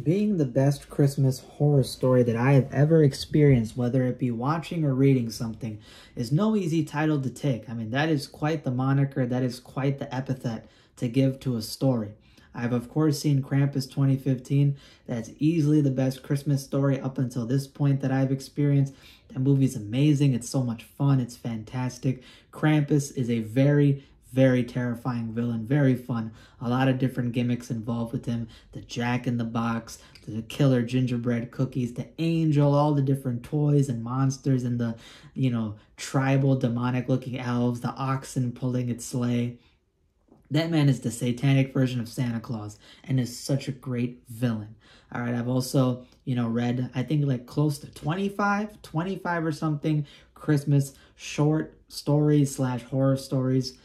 Being the best Christmas horror story that I have ever experienced, whether it be watching or reading something, is no easy title to take. I mean, that is quite the moniker, that is quite the epithet to give to a story. I've, of course, seen Krampus 2015. That's easily the best Christmas story up until this point that I've experienced. That movie's amazing. It's so much fun. It's fantastic. Krampus is a very terrifying villain, very fun. A lot of different gimmicks involved with him. The Jack in the Box, the killer gingerbread cookies, the angel, all the different toys and monsters, and the, tribal demonic looking elves, the oxen pulling its sleigh. That man is the satanic version of Santa Claus and is such a great villain. All right, I've also, read, I think like close to 25 or something Christmas short stories / horror stories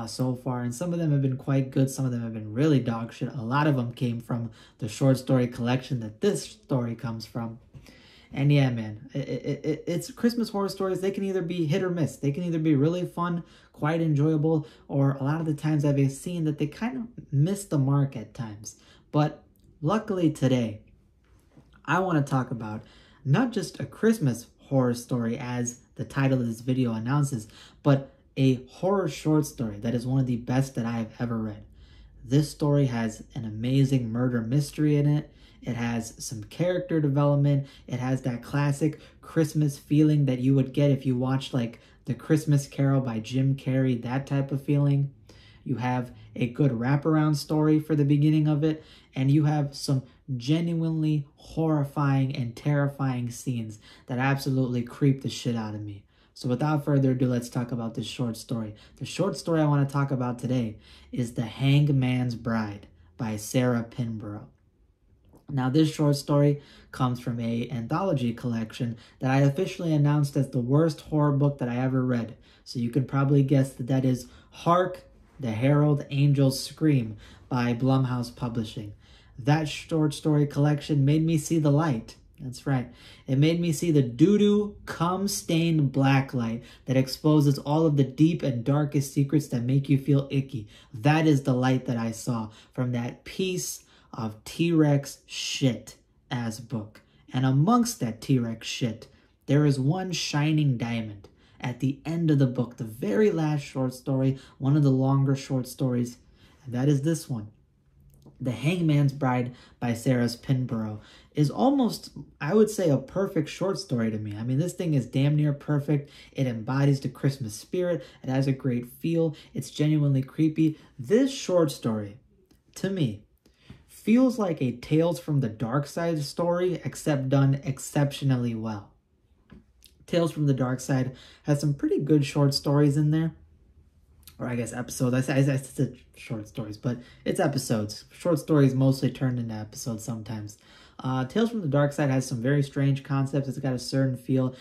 so far. And some of them have been quite good. Some of them have been really dog shit. A lot of them came from the short story collection that this story comes from. And yeah, man, it's Christmas horror stories. They can either be hit or miss. They can either be really fun, quite enjoyable, or a lot of the times I've seen that they kind of miss the mark at times. But luckily today, I want to talk about not just a Christmas horror story as the title of this video announces, but a horror short story that is one of the best that I have ever read. This story has an amazing murder mystery in it. It has some character development. It has that classic Christmas feeling that you would get if you watched like The Christmas Carol by Jim Carrey, that type of feeling. You have a good wraparound story for the beginning of it, and you have some genuinely horrifying and terrifying scenes that absolutely creep the shit out of me. So without further ado, let's talk about this short story. The short story I want to talk about today is The Hangman's Bride by Sarah Pinborough. Now, this short story comes from an anthology collection that I officially announced as the worst horror book that I ever read. So you can probably guess that that is Hark, the Herald Angels Scream by Blumhouse Publishing. That short story collection made me see the light. That's right. It made me see the doo-doo, cum-stained black light that exposes all of the deep and darkest secrets that make you feel icky. That is the light that I saw from that piece of T-Rex shit as book. And amongst that T-Rex shit, there is one shining diamond. At the end of the book, the very last short story, one of the longer short stories, and that is this one. The Hangman's Bride by Sarah Pinborough is almost, I would say, a perfect short story to me. I mean, this thing is damn near perfect. It embodies the Christmas spirit. It has a great feel. It's genuinely creepy. This short story, to me, feels like a Tales from the Dark Side story, except done exceptionally well. Tales from the Dark Side has some pretty good short stories in there. Or I guess episodes. I said short stories, but it's episodes. Short stories mostly turned into episodes sometimes. Tales from the Dark Side has some very strange concepts. It's got a certain feel.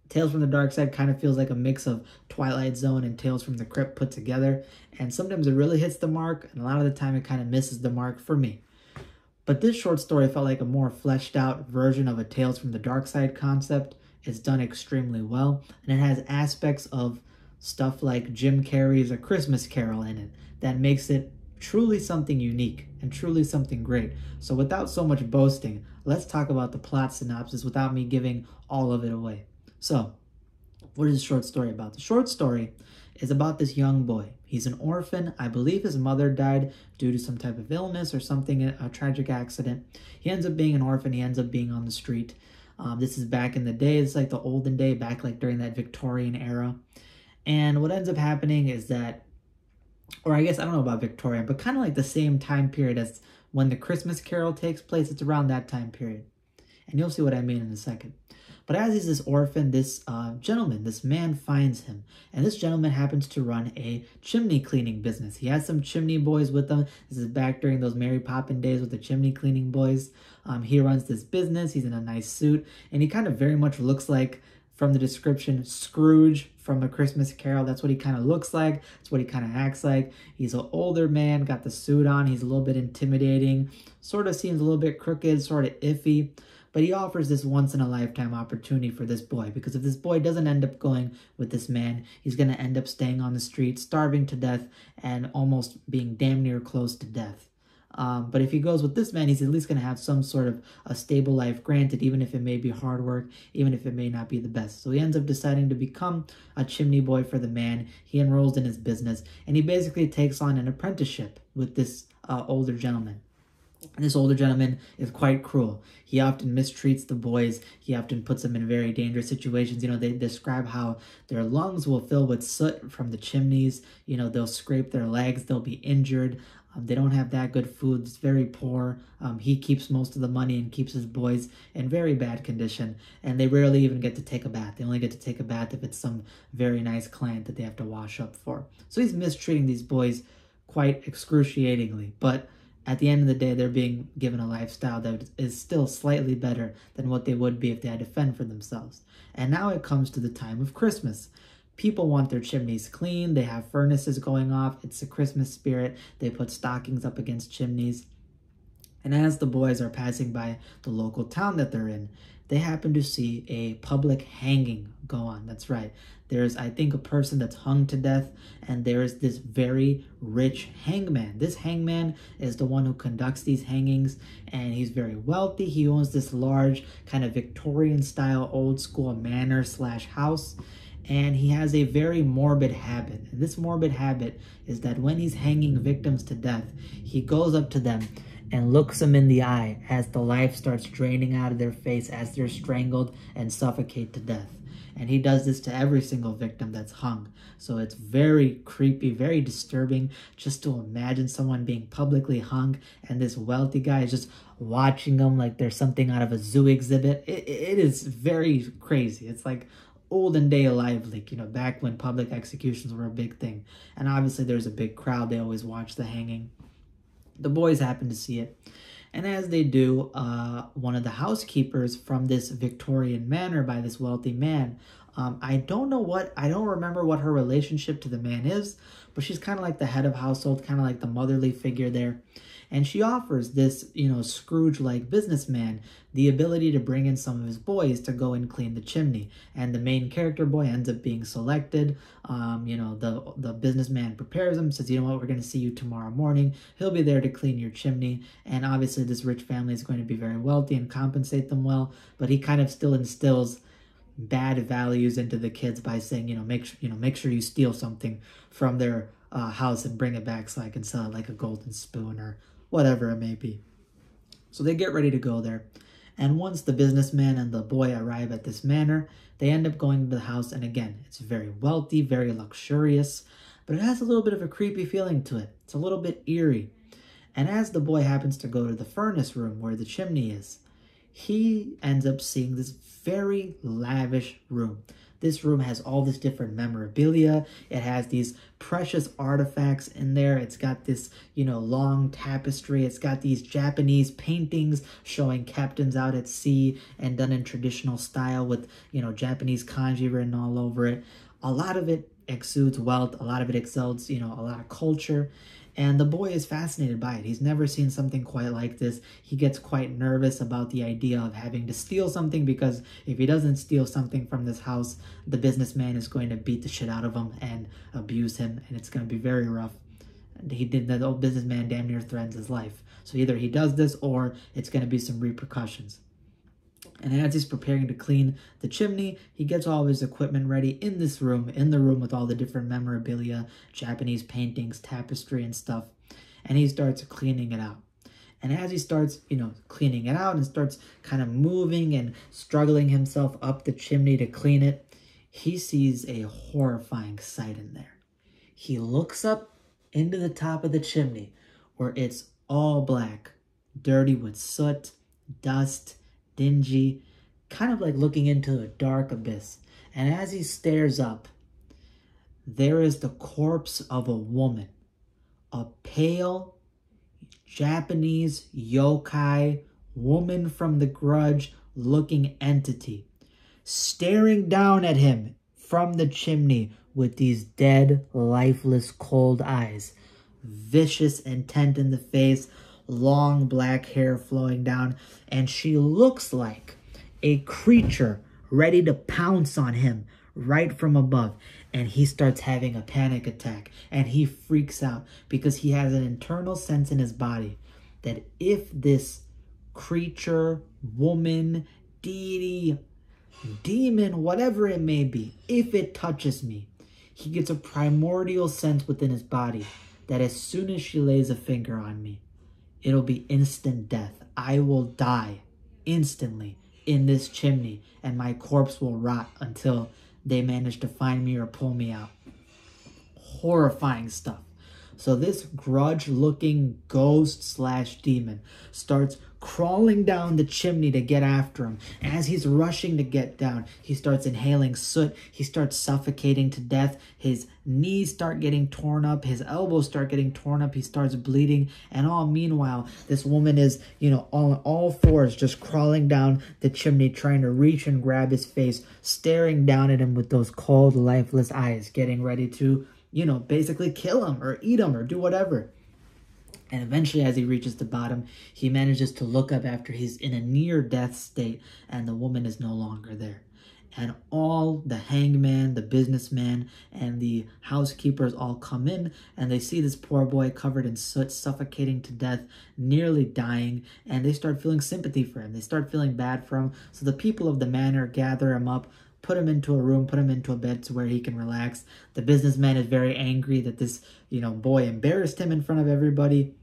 Tales from the Dark Side kind of feels like a mix of Twilight Zone and Tales from the Crypt put together. And sometimes it really hits the mark, and a lot of the time it kind of misses the mark for me. But this short story felt like a more fleshed out version of a Tales from the Dark Side concept. It's done extremely well, and it has aspects of stuff like Jim Carrey's A Christmas Carol in it that makes it truly something unique and truly something great. So without so much boasting, let's talk about the plot synopsis without me giving all of it away. So, what is the short story about? The short story is about this young boy. He's an orphan. I believe his mother died due to some type of illness or something, a tragic accident. He ends up being an orphan. He ends up being on the street. This is back in the day. It's like the olden day, back like during that Victorian era. And what ends up happening is that, or I guess I don't know about Victorian, but kind of like the same time period as when the Christmas Carol takes place. It's around that time period. And you'll see what I mean in a second. But as he's this orphan, this gentleman, this man finds him. And this gentleman happens to run a chimney cleaning business. He has some chimney boys with him. This is back during those Mary Poppins days with the chimney cleaning boys. He runs this business. He's in a nice suit. And he kind of very much looks like, from the description, Scrooge from A Christmas Carol. That's what he kind of looks like. That's what he kind of acts like. He's an older man, got the suit on. He's a little bit intimidating. Sort of seems a little bit crooked, sort of iffy. But he offers this once-in-a-lifetime opportunity for this boy. Because if this boy doesn't end up going with this man, he's going to end up staying on the street, starving to death, and almost being damn near close to death. But if he goes with this man, he's at least going to have some sort of a stable life, granted, even if it may be hard work, even if it may not be the best. So he ends up deciding to become a chimney boy for the man. He enrolls in his business, and he basically takes on an apprenticeship with this older gentleman. And this older gentleman is quite cruel. He often mistreats the boys. He often puts them in very dangerous situations. You know, they describe how their lungs will fill with soot from the chimneys. You know, they'll scrape their legs. They'll be injured. They don't have that good food. It's very poor. He keeps most of the money and keeps his boys in very bad condition. And they rarely even get to take a bath. They only get to take a bath if it's some very nice client that they have to wash up for. So he's mistreating these boys quite excruciatingly. But at the end of the day, they're being given a lifestyle that is still slightly better than what they would be if they had to fend for themselves. And now it comes to the time of Christmas. People want their chimneys clean. They have furnaces going off. It's the Christmas spirit. They put stockings up against chimneys. And as the boys are passing by the local town that they're in, they happen to see a public hanging go on. That's right. There's, I think, a person that's hung to death, and there's this very rich hangman. This hangman is the one who conducts these hangings, and he's very wealthy. He owns this large kind of Victorian-style, old-school manor/house, and he has a very morbid habit. And this morbid habit is that when he's hanging victims to death, he goes up to them and looks them in the eye as the life starts draining out of their face as they're strangled and suffocate to death. And he does this to every single victim that's hung. So it's very creepy, very disturbing just to imagine someone being publicly hung and this wealthy guy is just watching them like there's something out of a zoo exhibit. It is very crazy. It's like olden day alive, like, you know, back when public executions were a big thing. And obviously there's a big crowd. They always watch the hanging. The boys happen to see it. And as they do, one of the housekeepers from this Victorian manor by this wealthy man, I don't remember what her relationship to the man is, but she's kind of like the head of household, kind of like the motherly figure there. And she offers this, you know, Scrooge-like businessman the ability to bring in some of his boys to go and clean the chimney. And the main character boy ends up being selected. You know, the businessman prepares him, says, you know what, we're going to see you tomorrow morning. He'll be there to clean your chimney. And obviously this rich family is going to be very wealthy and compensate them well. But he kind of still instills bad values into the kids by saying, make sure you steal something from their house and bring it back so I can sell it, like a golden spoon or whatever it may be. So they get ready to go there. And once the businessman and the boy arrive at this manor, they end up going to the house. And again, it's very wealthy, very luxurious, but it has a little bit of a creepy feeling to it. It's a little bit eerie. And as the boy happens to go to the furnace room where the chimney is, he ends up seeing this very lavish room. This room has all this different memorabilia. It has these precious artifacts in there. It's got this, you know, long tapestry. It's got these Japanese paintings showing captains out at sea and done in traditional style with, you know, Japanese kanji written all over it. A lot of it exudes wealth. A lot of it exudes, you know, a lot of culture. And the boy is fascinated by it. He's never seen something quite like this. He gets quite nervous about the idea of having to steal something, because if he doesn't steal something from this house, the businessman is going to beat the shit out of him and abuse him, and it's going to be very rough. The old businessman damn near threatens his life. So either he does this or it's going to be some repercussions. And as he's preparing to clean the chimney, he gets all of his equipment ready in this room, in the room with all the different memorabilia, Japanese paintings, tapestry and stuff. And he starts cleaning it out. And as he starts, you know, cleaning it out and starts kind of moving and struggling himself up the chimney to clean it, he sees a horrifying sight in there. He looks up into the top of the chimney where it's all black, dirty with soot, dust, dingy, kind of like looking into a dark abyss. And as he stares up, there is the corpse of a woman, a pale Japanese yokai woman from The Grudge looking entity, staring down at him from the chimney with these dead, lifeless, cold eyes, vicious, intent in the face, long black hair flowing down, and she looks like a creature ready to pounce on him right from above. And he starts having a panic attack, and he freaks out because he has an internal sense in his body that if this creature, woman, deity, demon, whatever it may be, if it touches me, he gets a primordial sense within his body that as soon as she lays a finger on me, it'll be instant death. I will die instantly in this chimney, and my corpse will rot until they manage to find me or pull me out. Horrifying stuff. So this grudge-looking ghost/demon starts crawling down the chimney to get after him. As he's rushing to get down, he starts inhaling soot. He starts suffocating to death. His knees start getting torn up. His elbows start getting torn up. He starts bleeding. And all meanwhile, this woman is, on all fours, just crawling down the chimney, trying to reach and grab his face, staring down at him with those cold, lifeless eyes, getting ready to, basically kill him or eat him or do whatever. And eventually, as he reaches the bottom, he manages to look up after he's in a near-death state, and the woman is no longer there. And all the hangman, the businessman, and the housekeepers all come in, and they see this poor boy covered in soot, suffocating to death, nearly dying, and they start feeling sympathy for him. They start feeling bad for him. So the people of the manor gather him up, put him into a room, put him into a bed to where he can relax. The businessman is very angry that this, boy embarrassed him in front of everybody.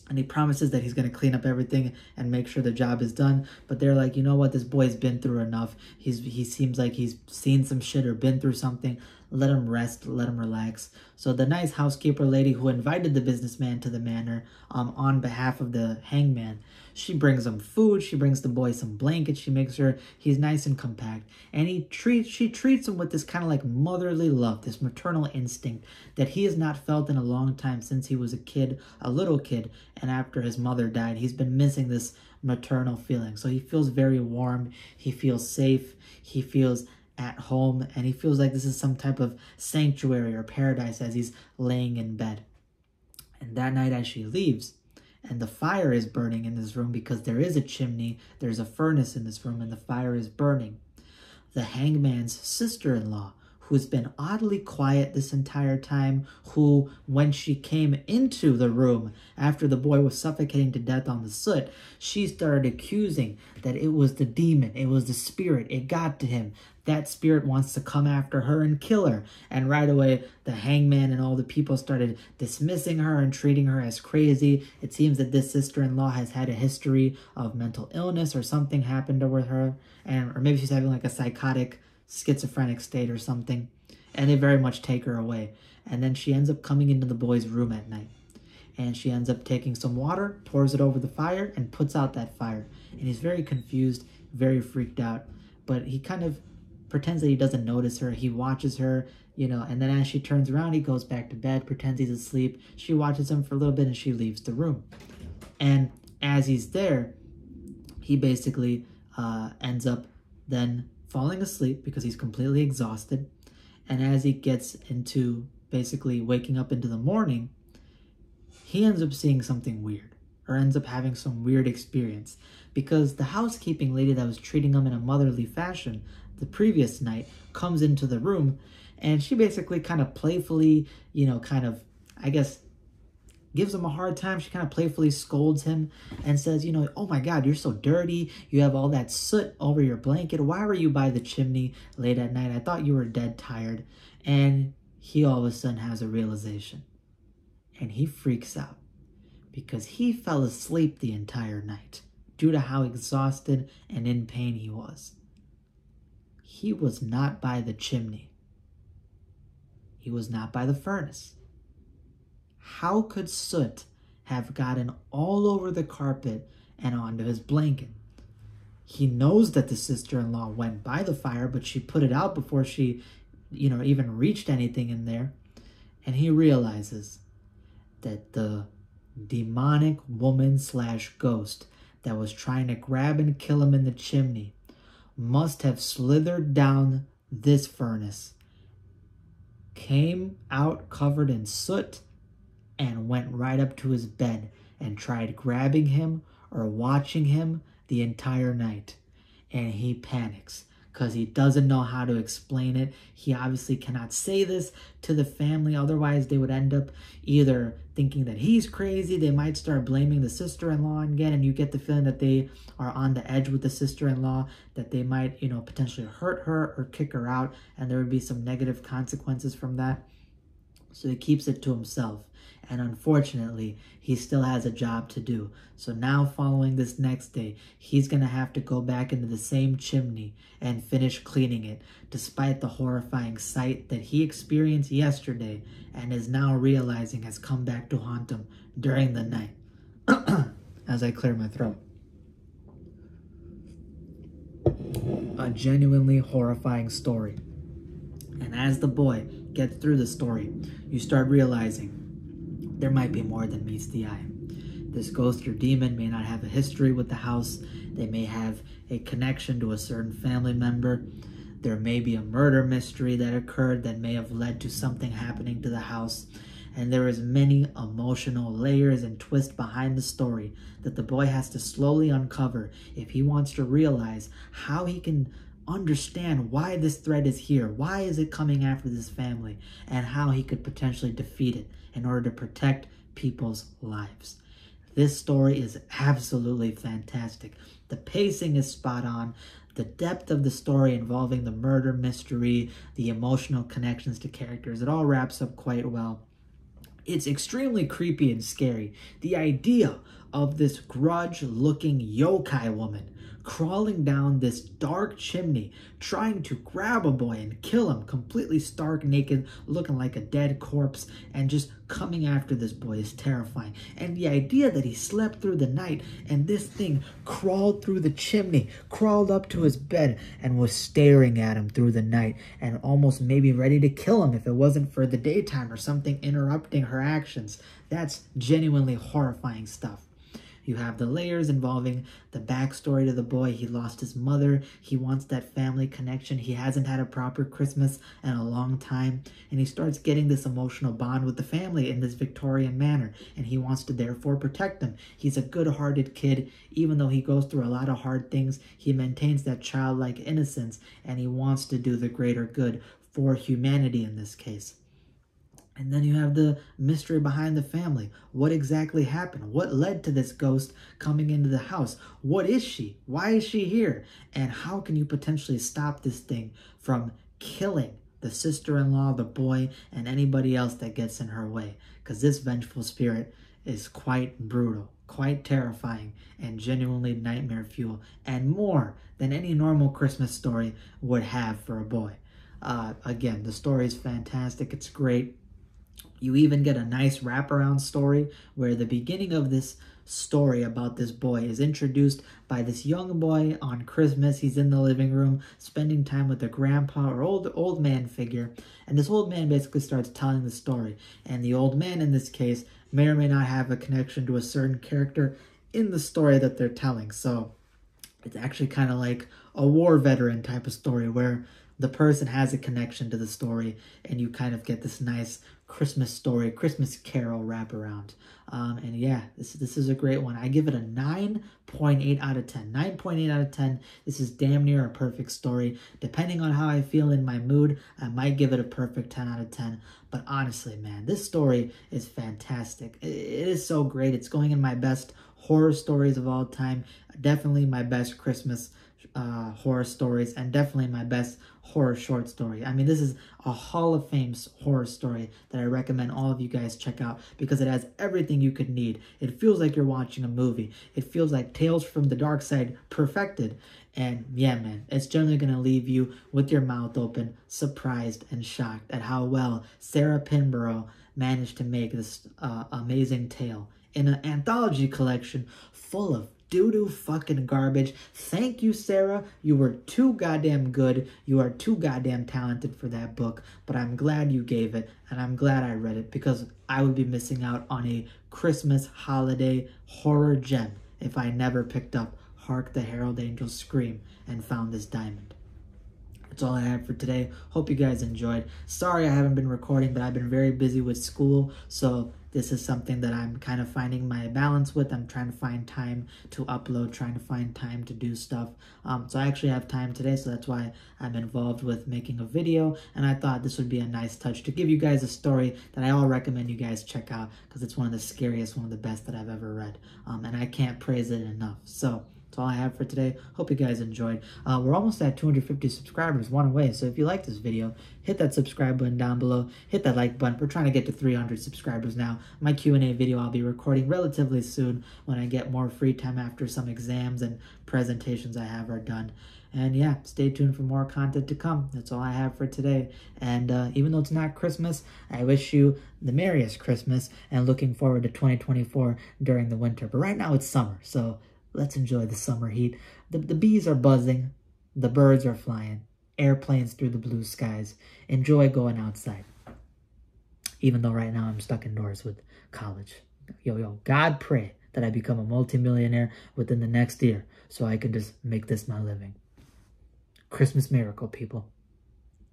And he promises that he's going to clean up everything and make sure the job is done. But they're like, you know what? This boy's been through enough. He seems like he's seen some shit or been through something. Let him rest. Let him relax. So the nice housekeeper lady who invited the businessman to the manor on behalf of the hangman, she brings him food. She brings the boy some blankets. She makes sure he's nice and compact. And she treats him with this kind of like motherly love, this maternal instinct that he has not felt in a long time since he was a little kid. And after his mother died, he's been missing this maternal feeling. So he feels very warm. He feels safe. He feels at home. And he feels like this is some type of sanctuary or paradise as he's laying in bed. And that night as she leaves, and the fire is burning in this room because there is a chimney, there's a furnace in this room, and the fire is burning. The hangman's sister-in-law, who's been oddly quiet this entire time, who, when she came into the room after the boy was suffocating to death on the soot, she started accusing that it was the demon, it was the spirit, it got to him. That spirit wants to come after her and kill her. And right away, the hangman and all the people started dismissing her and treating her as crazy. It seems that this sister-in-law has had a history of mental illness or something happened with her. Or maybe she's having like a psychotic, schizophrenic state or something. And they very much take her away. And then she ends up coming into the boy's room at night. And she ends up taking some water, pours it over the fire, and puts out that fire. And he's very confused, very freaked out. But he kind of pretends that he doesn't notice her. He watches her, and then as she turns around, he goes back to bed, pretends he's asleep. She watches him for a little bit and she leaves the room. And as he's there, he basically ends up then falling asleep because he's completely exhausted. And as he gets into basically waking up into the morning, he ends up seeing something weird, or ends up having some weird experience, because the housekeeping lady that was treating him in a motherly fashion the previous night comes into the room, and she basically kind of playfully, gives him a hard time. She kind of playfully scolds him and says, oh my God, you're so dirty. You have all that soot over your blanket. Why were you by the chimney late at night? I thought you were dead tired. And he all of a sudden has a realization, and he freaks out because he fell asleep the entire night due to how exhausted and in pain he was. He was not by the chimney. He was not by the furnace. How could soot have gotten all over the carpet and onto his blanket? He knows that the sister-in-law went by the fire, but she put it out before she, even reached anything in there. And he realizes that the demonic woman/ghost that was trying to grab and kill him in the chimney must have slithered down this furnace, came out covered in soot, and went right up to his bed and tried grabbing him or watching him the entire night. And he panics because he doesn't know how to explain it. He obviously cannot say this to the family, otherwise they would end up either thinking that he's crazy, they might start blaming the sister-in-law again, and you get the feeling that they are on the edge with the sister-in-law, that they might, you know, potentially hurt her or kick her out, and there would be some negative consequences from that. So he keeps it to himself. And unfortunately, he still has a job to do. So now, following this next day, he's going to have to go back into the same chimney and finish cleaning it, despite the horrifying sight that he experienced yesterday and is now realizing has come back to haunt him during the night. As I clear my throat. A genuinely horrifying story. And as the boy gets through the story, you start realizing there might be more than meets the eye. This ghost or demon may not have a history with the house. They may have a connection to a certain family member. There may be a murder mystery that occurred that may have led to something happening to the house. And there is many emotional layers and twists behind the story that the boy has to slowly uncover if he wants to realize how he can understand why this threat is here, why is it coming after this family, and how he could potentially defeat it in order to protect people's lives. This story is absolutely fantastic. The pacing is spot on. The depth of the story involving the murder mystery, the emotional connections to characters, it all wraps up quite well. It's extremely creepy and scary. The idea of this grudge-looking yokai woman crawling down this dark chimney, trying to grab a boy and kill him, completely stark naked, looking like a dead corpse, and just coming after this boy is terrifying. And the idea that he slept through the night and this thing crawled through the chimney, crawled up to his bed, and was staring at him through the night, and almost maybe ready to kill him if it wasn't for the daytime or something interrupting her actions. That's genuinely horrifying stuff. You have the layers involving the backstory to the boy. He lost his mother. He wants that family connection. He hasn't had a proper Christmas in a long time. And he starts getting this emotional bond with the family in this Victorian manor. And he wants to therefore protect them. He's a good-hearted kid. Even though he goes through a lot of hard things, he maintains that childlike innocence. And he wants to do the greater good for humanity in this case. And then you have the mystery behind the family. What exactly happened? What led to this ghost coming into the house? What is she? Why is she here? And how can you potentially stop this thing from killing the sister-in-law, the boy, and anybody else that gets in her way? Because this vengeful spirit is quite brutal, quite terrifying, and genuinely nightmare fuel, and more than any normal Christmas story would have for a boy. Again, the story is fantastic. It's great. You even get a nice wraparound story where the beginning of this story about this boy is introduced by this young boy on Christmas. He's in the living room spending time with a grandpa or old man figure. And this old man basically starts telling the story. And the old man in this case may or may not have a connection to a certain character in the story that they're telling. So it's actually kind of like a war veteran type of story where the person has a connection to the story and you kind of get this nice Christmas story, Christmas carol wraparound. And yeah, this is a great one. I give it a 9.8 out of 10. 9.8 out of 10. This is damn near a perfect story. Depending on how I feel in my mood, I might give it a perfect 10 out of 10. But honestly, man, this story is fantastic. It is so great. It's going in my best horror stories of all time. Definitely my best Christmas horror stories, and definitely my best horror short story. I mean, this is a Hall of Fame horror story that I recommend all of you guys check out because it has everything you could need. It feels like you're watching a movie. It feels like Tales from the Dark Side perfected. And yeah, man, it's generally going to leave you with your mouth open, surprised and shocked at how well Sarah Pinborough managed to make this amazing tale in an anthology collection full of doo-doo fucking garbage. Thank you, Sarah. You were too goddamn good. You are too goddamn talented for that book, but I'm glad you gave it, and I'm glad I read it because I would be missing out on a Christmas holiday horror gem if I never picked up Hark the Herald Angels Scream and found this diamond. That's all I have for today. Hope you guys enjoyed. Sorry I haven't been recording, but I've been very busy with school, so this is something that I'm kind of finding my balance with. I'm trying to find time to upload, trying to find time to do stuff. So I actually have time today, so that's why I'm involved with making a video, and I thought this would be a nice touch to give you guys a story that I all recommend you guys check out, because it's one of the scariest, one of the best that I've ever read, and I can't praise it enough. So that's all I have for today. Hope you guys enjoyed. We're almost at 250 subscribers, one away. So if you like this video, hit that subscribe button down below. Hit that like button. We're trying to get to 300 subscribers now. My Q&A video I'll be recording relatively soon when I get more free time after some exams and presentations I have are done. And yeah, stay tuned for more content to come. That's all I have for today. And even though it's not Christmas, I wish you the merriest Christmas and looking forward to 2024 during the winter. But right now it's summer, so let's enjoy the summer heat. The bees are buzzing. The birds are flying. Airplanes through the blue skies. Enjoy going outside. Even though right now I'm stuck indoors with college. Yo, God pray that I become a multimillionaire within the next year so I can just make this my living. Christmas miracle, people.